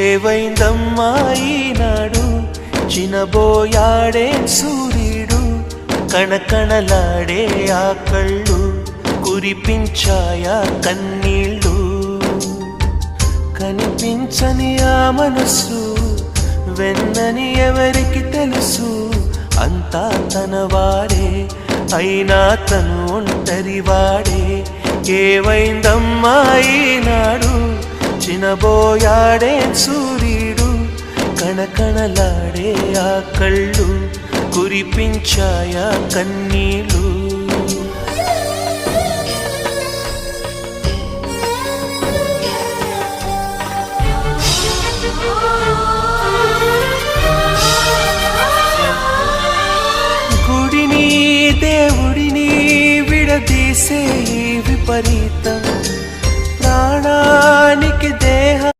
ఏవైందమ్మా ఈనాడు చినబోయాడే సూర్యుడు కణకణలాడే ఆ కళ్ళు కురిపించాయా కన్నీళ్ళు కనిపించని ఆ మనసు వెన్నని ఎవరికి తెలుసు అంతా తనవాడే అయినా తను ఒంటరివాడే ఏవైందమ్మా ఈనాడు చినబోయాడే సూర్యుడు కణకణలాడే ఆ కళ్ళు కురిపించాయా కన్నీళ్ళు గుడిని దేవుడిని విడదీసే విపరీతం ప్రాణానికి దేహ